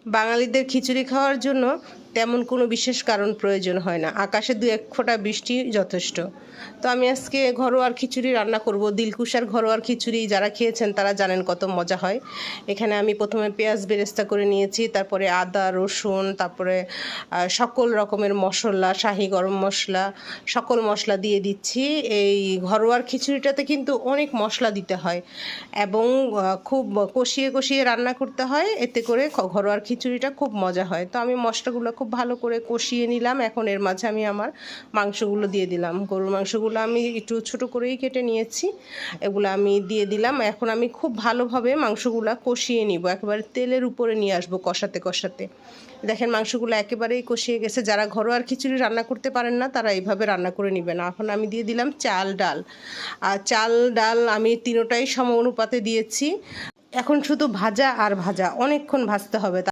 বাঙালিদের খিচুড়ি খাওয়ার জন্য তেমন কোনো বিশেষ কারণ প্রয়োজন হয় না, আকাশে 2-1 ফোঁটা বৃষ্টি যথেষ্ট। তো আমি আজকে ঘরোয়ার খিচুড়ি রান্না করব। দিলকুশার ঘরোয়ার খিচুড়ি যারা খেয়েছেন তারা জানেন কত মজা হয়। এখানে আমি প্রথমে পেঁয়াজ বেরেস্তা করে নিয়েছি, তারপরে আদা রসুন, তারপরে সকল রকমের মশলা, শাহি গরম মশলা, সকল মশলা দিয়ে দিচ্ছি। এই ঘরোয়ার খিচুড়িটাতে কিন্তু অনেক মশলা দিতে হয় এবং খুব কষিয়ে কষিয়ে রান্না করতে হয়, এতে করে ঘরোয়ার খিচুড়িটা খুব মজা হয়। তো আমি মশলাগুলো খুব ভালো করে কষিয়ে নিলাম। এখন এর মাঝে আমি আমার মাংসগুলো দিয়ে দিলাম। গরুর মাংসগুলো আমি একটু ছোটো করেই কেটে নিয়েছি, এগুলো আমি দিয়ে দিলাম। এখন আমি খুব ভালোভাবে মাংসগুলো কষিয়ে নিব, একেবারে তেলের উপরে নিয়ে আসবো কষাতে কষাতে। দেখেন মাংসগুলো একেবারেই কষিয়ে গেছে। যারা ঘরোয়ার খিচুড়ি রান্না করতে পারেন না তারা এইভাবে রান্না করে নেবেন। এখন আমি দিয়ে দিলাম চাল ডাল, আর চাল ডাল আমি তিনোটাই সম অনুপাতে দিয়েছি। এখন শুধু ভাজা আর ভাজা, অনেকক্ষণ ভাজতে হবে।